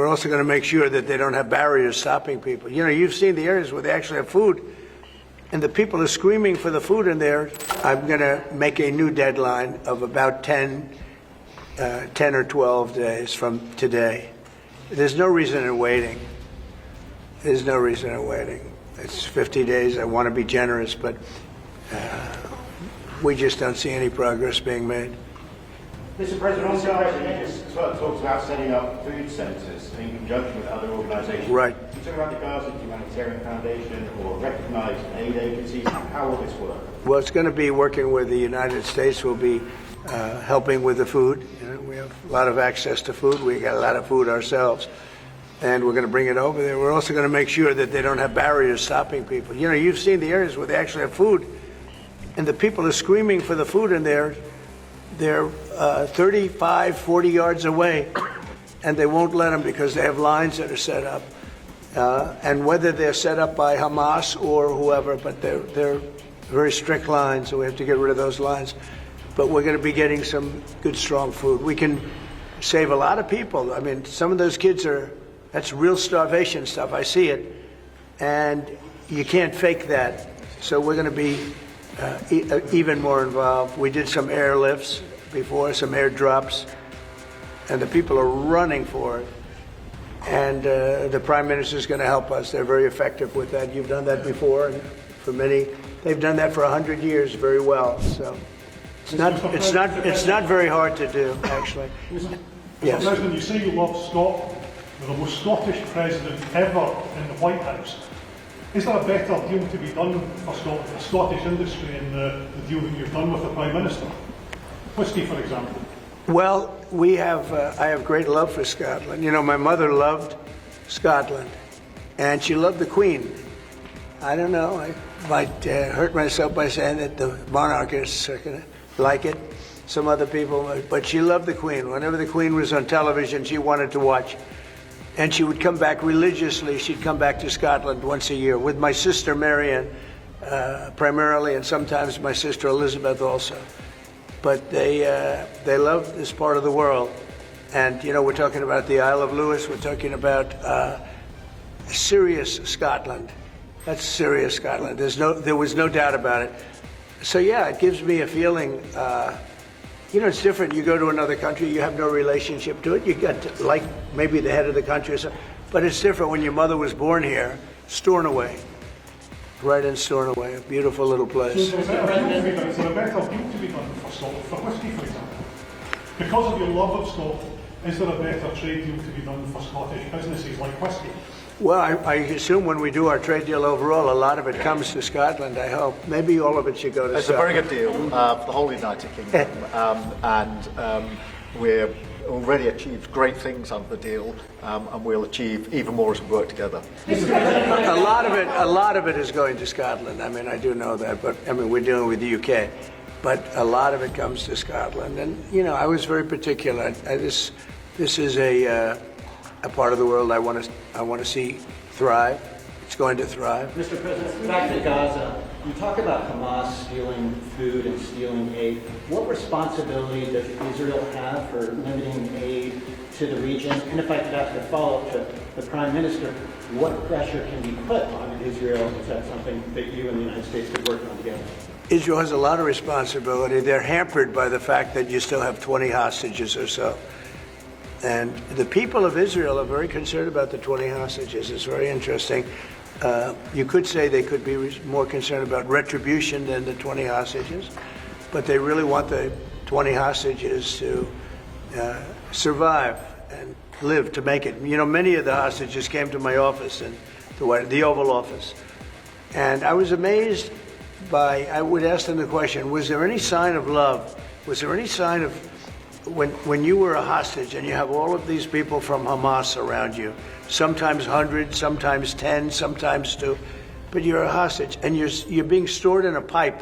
we're also going to make sure that they don't have barriers stopping people. You know, you've seen the areas where they actually have food, and the people are screaming for the food in there. I'm going to make a new deadline of about 10 or 12 days from today. There's no reason in waiting. There's no reason in waiting. It's 50 days. I want to be generous, but we just don't see any progress being made. Mr. President, just talks about setting up food centres in conjunction with other organisations. Right. You talk about the Gaza Humanitarian Foundation or recognised aid agencies. How will this work? Well, it's going to be working with the United States. We'll be helping with the food. You know, we have a lot of access to food. We got a lot of food ourselves, and we're going to bring it over there. We're also going to make sure that they don't have barriers stopping people. You know, you've seen the areas where they actually have food, and the people are screaming for the food in there. They're 35, 40 yards away, and they won't let them because they have lines that are set up. And whether they're set up by Hamas or whoever, but they're very strict lines, so we have to get rid of those lines. But we're going to be getting some good, strong food. We can save a lot of people. I mean, some of those kids that's real starvation stuff. I see it. And you can't fake that. So we're going to be even more involved. We did some airlifts before, some airdrops, and the people are running for it. And the Prime Minister is going to help us. They're very effective with that. You've done that before, and for many, they've done that for 100 years very well. So it's not very hard to do, actually. Mr. Yes. President, you say you love Scotland. You're the most Scottish president ever in the White House. Is there a better deal to be done for Scotland, the Scottish industry, in the deal that you've done with the Prime Minister? Whisky, for example. Well, I have great love for Scotland. You know, my mother loved Scotland, and she loved the Queen. I don't know, I might hurt myself by saying that the monarchists are going to like it, some other people, but she loved the Queen. Whenever the Queen was on television, she wanted to watch. And she would come back religiously. She'd come back to Scotland once a year with my sister Marianne, primarily, and sometimes my sister Elizabeth also. But they love this part of the world. And, you know, we're talking about the Isle of Lewis. We're talking about serious Scotland. That's serious Scotland. There was no doubt about it. So, yeah, it gives me a feeling, you know, it's different. You go to another country, you have no relationship to it. You get to, like maybe the head of the country or something. But it's different when your mother was born here, Stornoway. Right in Stornoway, a beautiful little place. So is there a better deal to be done for Scotland, for whisky, for example? Because of your love of Scotland, is there a better trade deal to be done for Scottish businesses like whisky? Well, I assume when we do our trade deal overall, a lot of it comes to Scotland, I hope. Maybe all of it should go to It's Scotland. a very good deal for the whole United Kingdom. We've already achieved great things under the deal, and we'll achieve even more as we work together. A lot of it is going to Scotland. I mean, I do know that, but I mean, we're dealing with the UK. But a lot of it comes to Scotland. And, you know, I was very particular. This is a part of the world I want to see thrive. It's going to thrive. Mr. President, back to Gaza. You talk about Hamas stealing food and stealing aid. What responsibility does Israel have for limiting aid to the region? And if I could ask a follow-up to the Prime Minister, what pressure can be put on Israel? Is that something that you and the United States could work on together? Israel has a lot of responsibility. They're hampered by the fact that you still have 20 hostages or so. And the people of Israel are very concerned about the 20 hostages. It's very interesting. You could say they could be more concerned about retribution than the 20 hostages, but they really want the 20 hostages to survive and live, to make it. You know, many of the hostages came to my office, in the Oval Office, and I was amazed by, I would ask them the question, was there any sign of love? Was there any sign of, when you were a hostage and you have all of these people from Hamas around you, sometimes 100, sometimes 10, sometimes 2, but you're a hostage and you're being stored in a pipe